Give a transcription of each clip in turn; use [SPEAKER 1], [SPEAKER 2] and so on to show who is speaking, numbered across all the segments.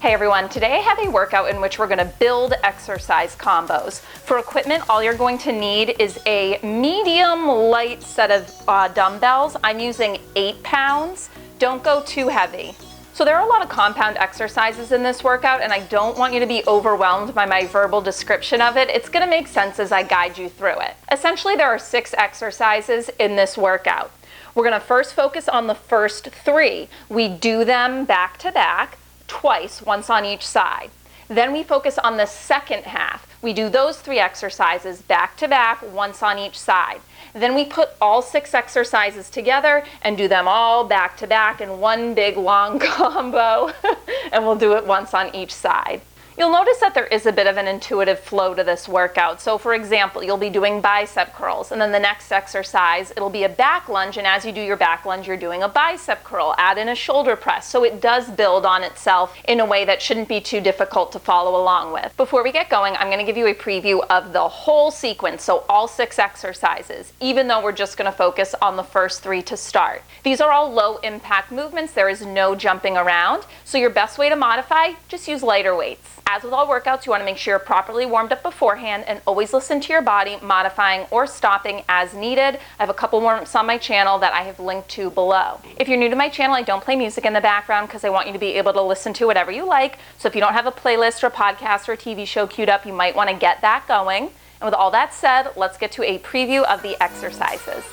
[SPEAKER 1] Hey everyone, today I have a workout in which we're going to build exercise combos. For equipment, all you're going to need is a medium light set of dumbbells. I'm using 8 pounds. Don't go too heavy. So there are a lot of compound exercises in this workout, and I don't want you to be overwhelmed by my verbal description of it. It's going to make sense as I guide you through it. Essentially, there are 6 exercises in this workout. We're going to first focus on the first 3. We do them back to back, twice, once on each side. Then we focus on the second half. We do those 3 exercises back to back, once on each side. Then we put all 6 exercises together and do them all back to back in one big long combo, and we'll do it once on each side. You'll notice that there is a bit of an intuitive flow to this workout. So for example, you'll be doing bicep curls, and then the next exercise, it'll be a back lunge, and as you do your back lunge, you're doing a bicep curl. Add in a shoulder press. So it does build on itself in a way that shouldn't be too difficult to follow along with. Before we get going, I'm going to give you a preview of the whole sequence, so all 6 exercises, even though we're just going to focus on the first 3 to start. These are all low impact movements. There is no jumping around. So your best way to modify, just use lighter weights. As with all workouts, you want to make sure you're properly warmed up beforehand and always listen to your body, modifying or stopping as needed. I have a couple warm-ups on my channel that I have linked to below. If you're new to my channel, I don't play music in the background because I want you to be able to listen to whatever you like. So if you don't have a playlist or a podcast or a TV show queued up, you might want to get that going. And with all that said, let's get to a preview of the exercises.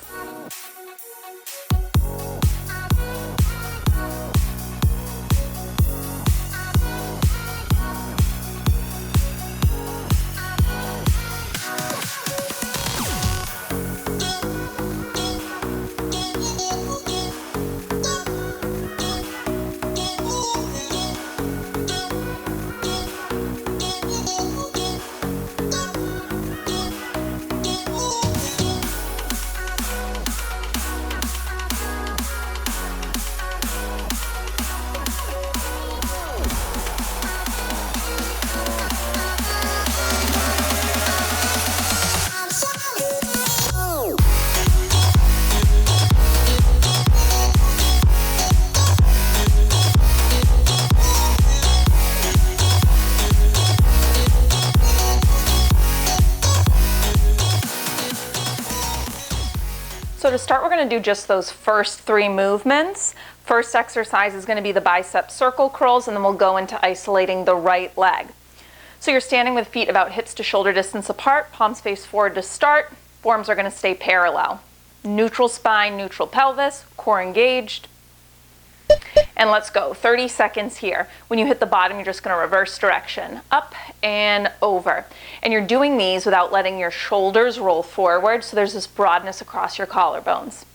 [SPEAKER 1] So to start, we're going to do just those first 3 movements. First exercise is going to be the bicep circle curls, and then we'll go into isolating the right leg. So you're standing with feet about hips to shoulder distance apart, palms face forward to start. Forms are going to stay parallel. Neutral spine, neutral pelvis, core engaged. And let's go. 30 seconds here. When you hit the bottom, you're just going to reverse direction, up and over. And you're doing these without letting your shoulders roll forward, so there's this broadness across your collarbones.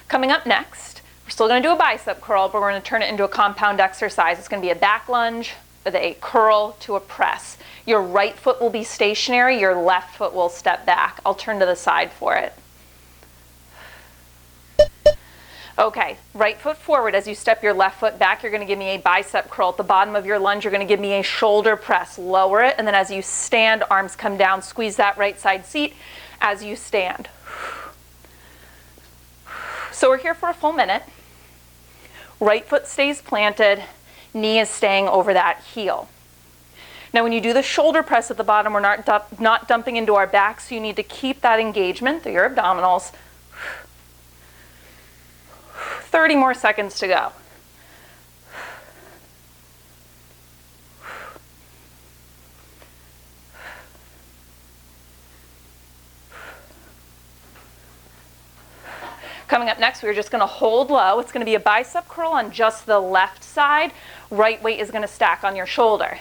[SPEAKER 1] Coming up next, we're still going to do a bicep curl, but we're going to turn it into a compound exercise. It's going to be a back lunge with a curl to a press. Your right foot will be stationary, your left foot will step back. I'll turn to the side for it. Okay, right foot forward. As you step your left foot back, you're going to give me a bicep curl. At the bottom of your lunge, you're going to give me a shoulder press. Lower it, and then as you stand, arms come down. Squeeze that right side seat as you stand. So we're here for a full minute. Right foot stays planted, knee is staying over that heel. Now when you do the shoulder press at the bottom, we're not dumping into our back, so you need to keep that engagement through your abdominals. 30 more seconds to go. Coming up next, we're just going to hold low. It's going to be a bicep curl on just the left side. Right weight is going to stack on your shoulder.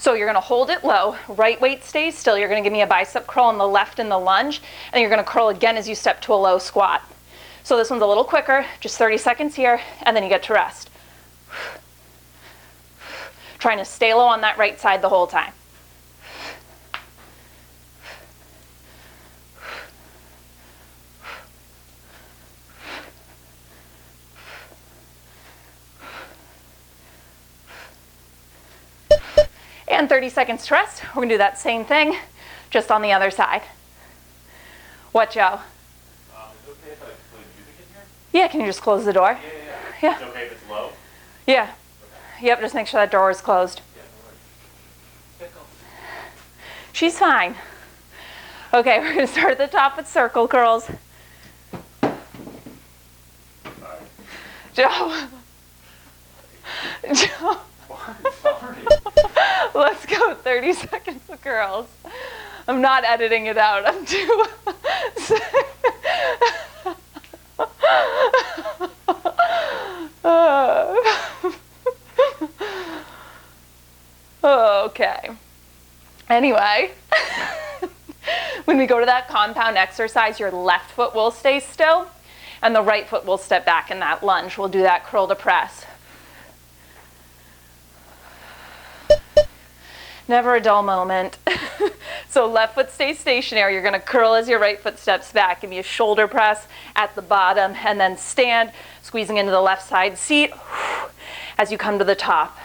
[SPEAKER 1] So you're going to hold it low, right weight stays still. You're going to give me a bicep curl on the left in the lunge, and you're going to curl again as you step to a low squat. So this one's a little quicker, just 30 seconds here, and then you get to rest. Trying to stay low on that right side the whole time. And 30 seconds to rest. We're going to do that same thing Just on the other side. What, Joe?
[SPEAKER 2] Is it okay if I play music in here?
[SPEAKER 1] Yeah, can you just close the door?
[SPEAKER 2] Yeah. Is it okay if it's low?
[SPEAKER 1] Yeah.
[SPEAKER 2] Okay.
[SPEAKER 1] Yep, just make sure that door is closed.
[SPEAKER 2] Yeah, no worries.
[SPEAKER 1] She's fine. Okay, we're gonna start at the top with circle curls. Joe. Joe.
[SPEAKER 2] Sorry.
[SPEAKER 1] Let's go 30 seconds of curls. I'm not editing it out. I'm too. Okay. Anyway, when we go to that compound exercise, your left foot will stay still and the right foot will step back in that lunge. We'll do that curl to press. Never a dull moment. So left foot stays stationary. You're gonna curl as your right foot steps back. Give me a shoulder press at the bottom and then stand, squeezing into the left side seat as you come to the top.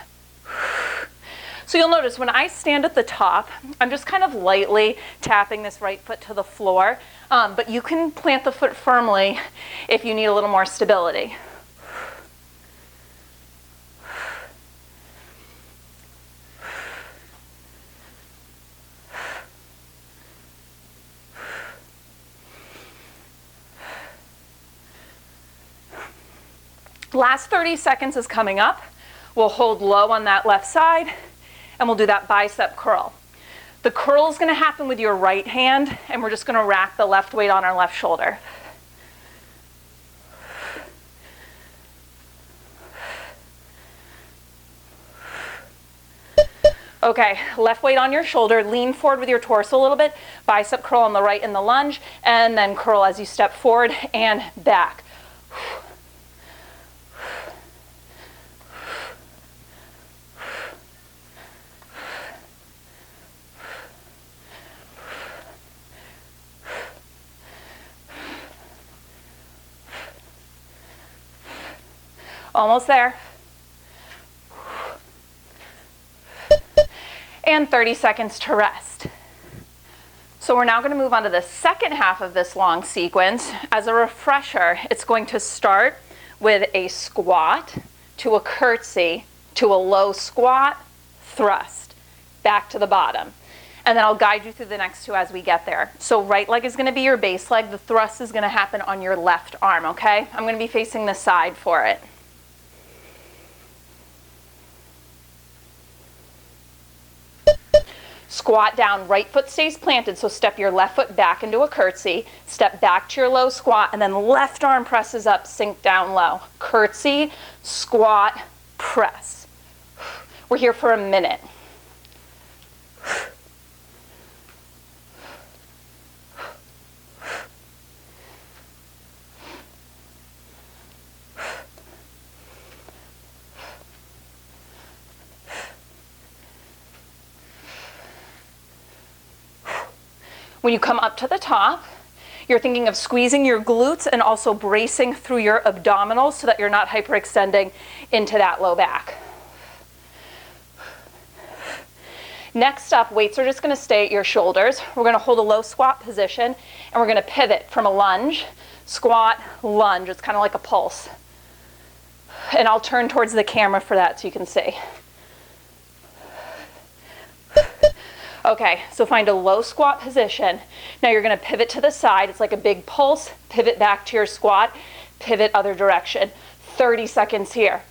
[SPEAKER 1] So you'll notice when I stand at the top, I'm just kind of lightly tapping this right foot to the floor, but you can plant the foot firmly if you need a little more stability. Last 30 seconds is coming up. We'll hold low on that left side and we'll do that bicep curl. The curl is going to happen with your right hand and we're just going to rack the left weight on our left shoulder. Okay, left weight on your shoulder, lean forward with your torso a little bit, bicep curl on the right in the lunge, and then curl as you step forward and back. Almost there. And 30 seconds to rest. So we're now going to move on to the second half of this long sequence. As a refresher, it's going to start with a squat to a curtsy to a low squat, thrust, back to the bottom. And then I'll guide you through the next two as we get there. So right leg is going to be your base leg. The thrust is going to happen on your left arm, okay? I'm going to be facing the side for it. Squat down, right foot stays planted, so step your left foot back into a curtsy, step back to your low squat, and then left arm presses up, sink down low. Curtsy, squat, press. We're here for a minute. When you come up to the top, you're thinking of squeezing your glutes and also bracing through your abdominals so that you're not hyperextending into that low back. Next up, weights are just going to stay at your shoulders. We're going to hold a low squat position and we're going to pivot from a lunge, squat, lunge. It's kind of like a pulse. And I'll turn towards the camera for that so you can see. Okay, so find a low squat position. Now you're going to pivot to the side. It's like a big pulse. Pivot back to your squat. Pivot other direction. 30 seconds here.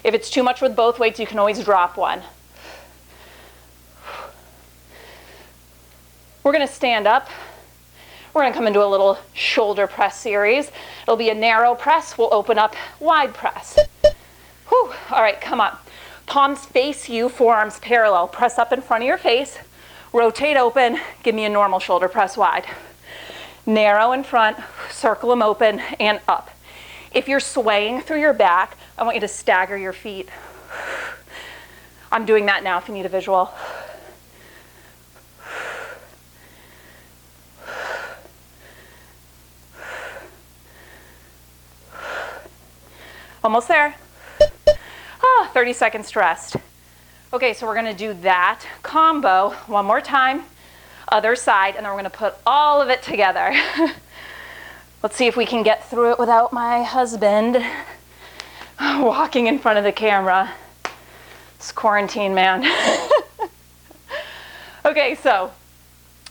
[SPEAKER 1] If it's too much with both weights, you can always drop one. We're going to stand up. We're going to come into a little shoulder press series. It'll be a narrow press. We'll open up wide press. Whew. All right, come up. Palms face you, forearms parallel. Press up in front of your face. Rotate open. Give me a normal shoulder press wide. Narrow in front, circle them open, and up. If you're swaying through your back, I want you to stagger your feet. I'm doing that now if you need a visual. Almost there. 30 seconds to rest. Okay, so we're gonna do that combo one more time, other side, and then we're gonna put all of it together. Let's see if we can get through it without my husband walking in front of the camera. It's quarantine, man. Okay, so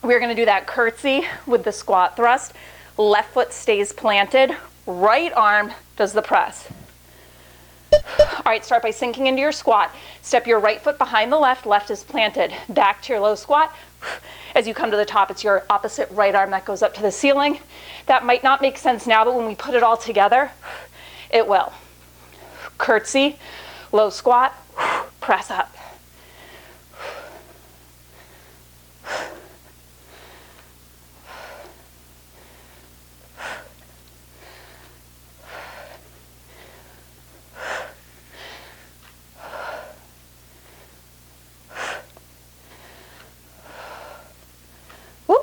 [SPEAKER 1] we're gonna do that curtsy with the squat thrust. Left foot stays planted, right arm does the press. All right, start by sinking into your squat. Step your right foot behind the left, left is planted. Back to your low squat. As you come to the top, it's your opposite right arm that goes up to the ceiling. That might not make sense now, but when we put it all together, it will. Curtsy, low squat, press up.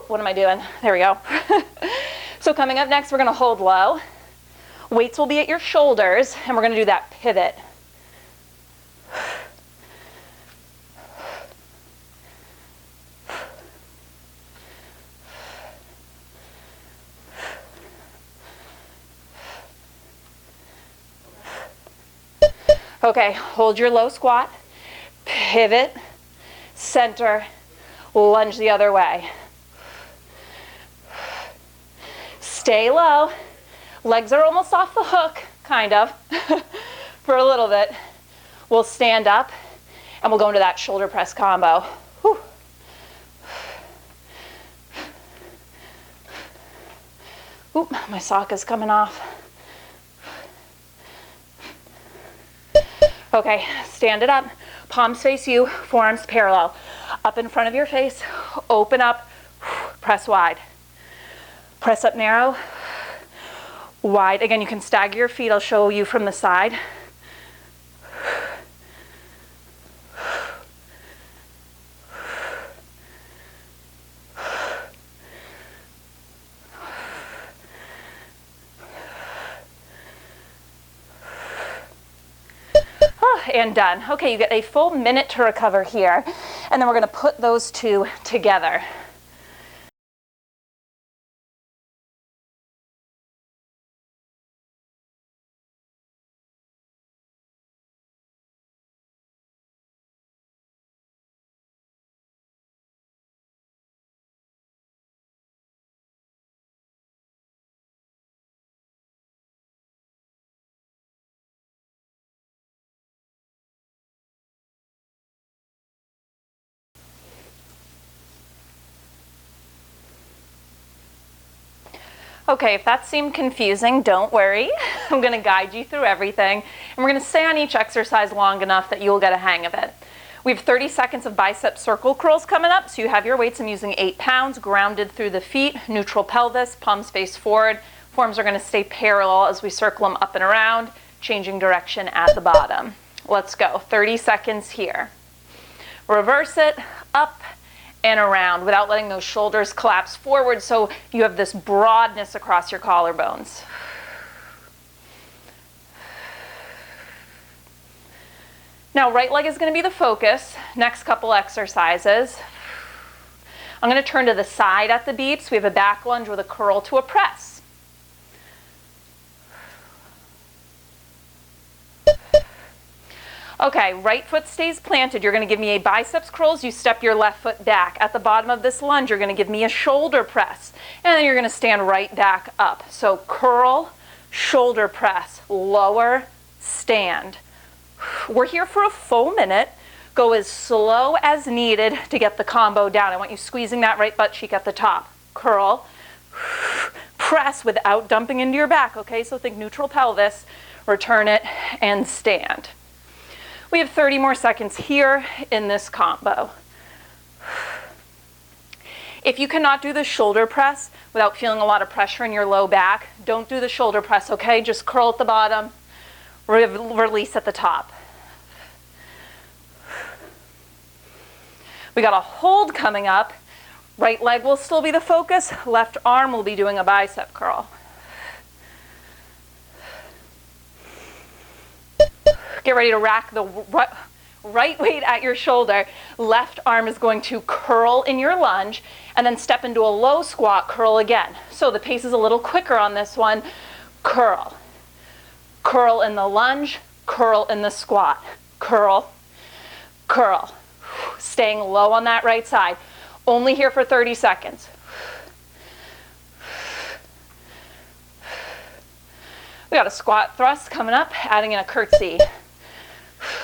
[SPEAKER 1] What am I doing? There we go. So coming up next, we're gonna hold low. Weights will be at your shoulders, and we're gonna do that pivot. Okay, hold your low squat, pivot, center, lunge the other way. Stay low. Legs are almost off the hook, kind of, for a little bit. We'll stand up and we'll go into that shoulder press combo. Whew. Oop, my sock is coming off. Okay, stand it up. Palms face you, forearms parallel. Up in front of your face, open up, press wide. Press up narrow, wide. Again, you can stagger your feet. I'll show you from the side. And done. Okay, you get a full minute to recover here, and then we're gonna put those two together. Okay, if that seemed confusing, don't worry. I'm gonna guide you through everything, and we're gonna stay on each exercise long enough that you'll get a hang of it. We have 30 seconds of bicep circle curls coming up, so you have your weights. I'm using 8 pounds, grounded through the feet, neutral pelvis, palms face forward. Forearms are gonna stay parallel as we circle them up and around, changing direction at the bottom. Let's go, 30 seconds here. Reverse it, up and around without letting those shoulders collapse forward, so you have this broadness across your collarbones. Now, right leg is going to be the focus. Next couple exercises. I'm going to turn to the side at the beeps. We have a back lunge with a curl to a press. Okay, right foot stays planted. You're going to give me a biceps curls. You step your left foot back. At the bottom of this lunge, you're going to give me a shoulder press. And then you're going to stand right back up. So curl, shoulder press, lower, stand. We're here for a full minute. Go as slow as needed to get the combo down. I want you squeezing that right butt cheek at the top. Curl, press without dumping into your back, okay? So think neutral pelvis, return it, and stand. We have 30 more seconds here in this combo. If you cannot do the shoulder press without feeling a lot of pressure in your low back, don't do the shoulder press, okay? Just curl at the bottom, release at the top. We got a hold coming up. Right leg will still be the focus. Left arm will be doing a bicep curl. Get ready to rack the right weight at your shoulder. Left arm is going to curl in your lunge and then step into a low squat, curl again. So the pace is a little quicker on this one. Curl. Curl in the lunge, curl in the squat. Curl, curl. Staying low on that right side. Only here for 30 seconds. We got a squat thrust coming up, adding in a curtsy.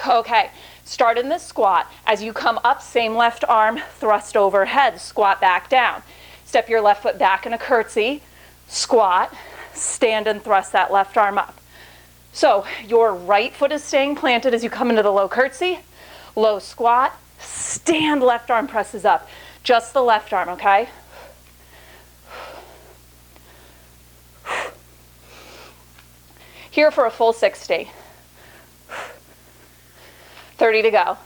[SPEAKER 1] Okay, start in this squat. As you come up, same left arm, thrust overhead, squat back down. Step your left foot back in a curtsy, squat, stand and thrust that left arm up. So your right foot is staying planted as you come into the low curtsy, low squat, stand, left arm presses up. Just the left arm, okay? Here for a full 60. 30 to go.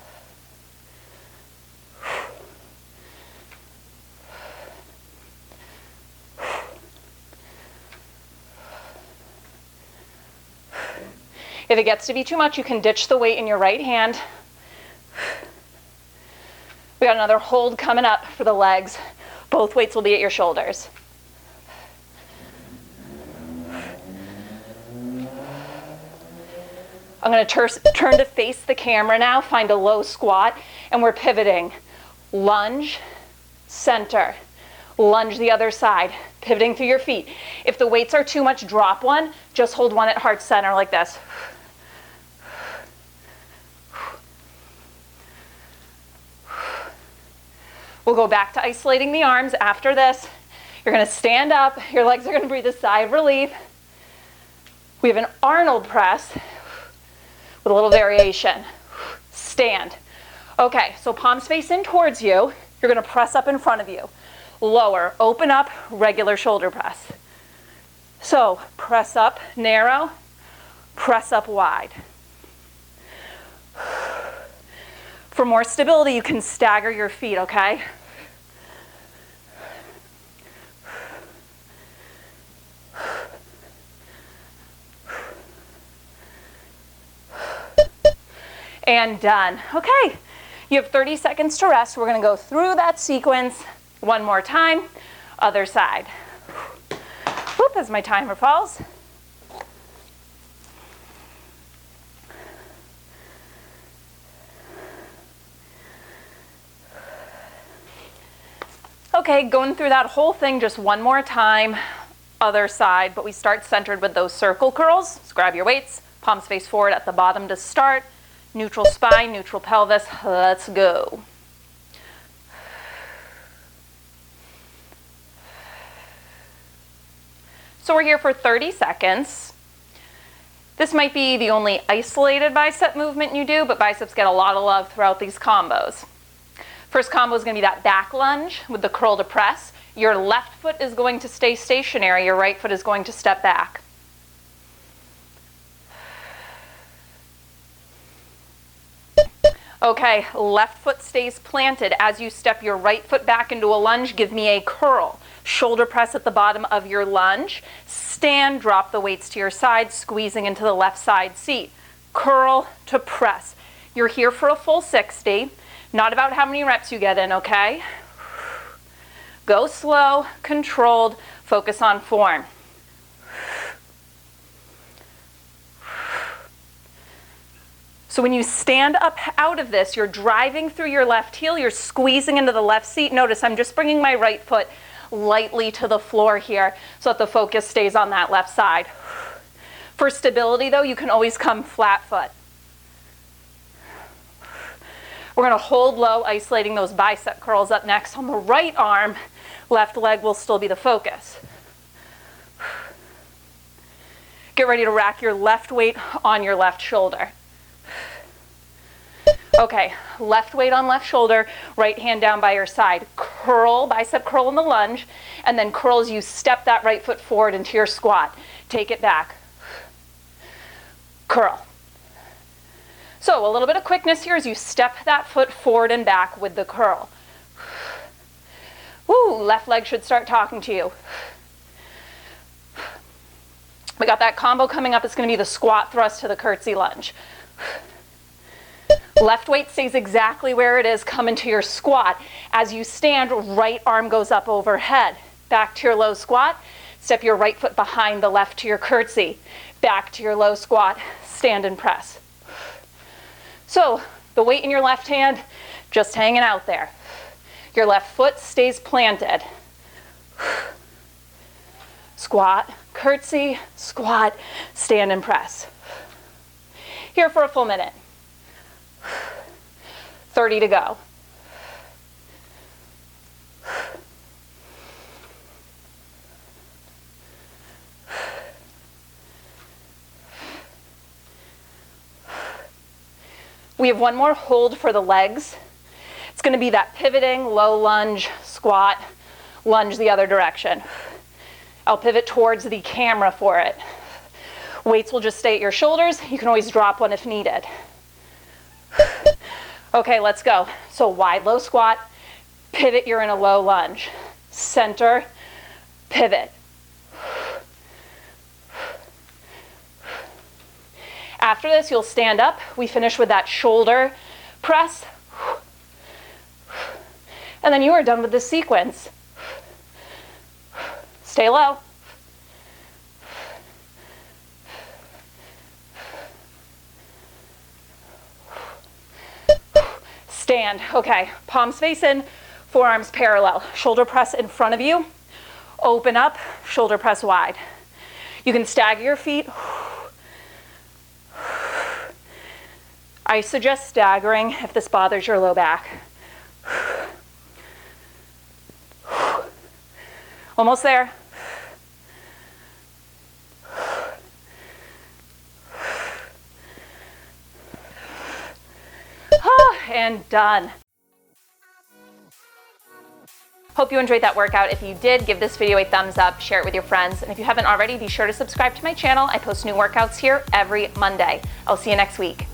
[SPEAKER 1] If it gets to be too much, you can ditch the weight in your right hand. We got another hold coming up for the legs. Both weights will be at your shoulders. I'm going to turn to face the camera now, find a low squat, and we're pivoting. Lunge, center. Lunge the other side, pivoting through your feet. If the weights are too much, drop one. Just hold one at heart center like this. We'll go back to isolating the arms after this. You're going to stand up. Your legs are going to breathe a sigh of relief. We have an Arnold press with a little variation. Stand. Okay, so palms face in towards you. You're going to press up in front of you. Lower, open up, regular shoulder press. So press up, narrow, press up wide. For more stability, you can stagger your feet, okay? And done. Okay, you have 30 seconds to rest. We're going to go through that sequence one more time. Other side. Whoop, as my timer falls. Okay, going through that whole thing just one more time. Other side, but we start centered with those circle curls. So grab your weights, palms face forward at the bottom to start. Neutral spine, neutral pelvis. Let's go. So we're here for 30 seconds. This might be the only isolated bicep movement you do, but biceps get a lot of love throughout these combos. First combo is going to be that back lunge with the curl to press. Your left foot is going to stay stationary. Your right foot is going to step back. Okay, left foot stays planted. As you step your right foot back into a lunge, give me a curl. Shoulder press at the bottom of your lunge. Stand, drop the weights to your side, squeezing into the left side seat. Curl to press. You're here for a full 60. Not about how many reps you get in, okay? Go slow, controlled, focus on form. So when you stand up out of this, you're driving through your left heel, you're squeezing into the left seat. Notice I'm just bringing my right foot lightly to the floor here so that the focus stays on that left side. For stability though, you can always come flat foot. We're going to hold low, isolating those bicep curls up next. On the right arm, left leg will still be the focus. Get ready to rack your left weight on your left shoulder. Okay, left weight on left shoulder, right hand down by your side. Curl, bicep curl in the lunge, and then curl as you step that right foot forward into your squat. Take it back. Curl. So a little bit of quickness here as you step that foot forward and back with the curl. Woo, left leg should start talking to you. We got that combo coming up. It's going to be the squat thrust to the curtsy lunge. Left weight stays exactly where it is, come into your squat. As you stand, right arm goes up overhead. Back to your low squat, step your right foot behind the left to your curtsy. Back to your low squat, stand and press. So the weight in your left hand, just hanging out there. Your left foot stays planted. Squat, curtsy, squat, stand and press. Here for a full minute. 30 to go. We have one more hold for the legs. It's going to be that pivoting, low lunge, squat, lunge the other direction. I'll pivot towards the camera for it. Weights will just stay at your shoulders. You can always drop one if needed. Okay, let's go. So wide low squat, pivot, you're in a low lunge. Center, pivot. After this, you'll stand up. We finish with that shoulder press. And then you are done with this sequence. Stay low. Stand. Okay, palms face in, forearms parallel. Shoulder press in front of you. Open up, shoulder press wide. You can stagger your feet. I suggest staggering if this bothers your low back. Almost there. And done. Hope you enjoyed that workout. If you did, give this video a thumbs up, share it with your friends, and if you haven't already, be sure to subscribe to my channel. I post new workouts here every Monday. I'll see you next week.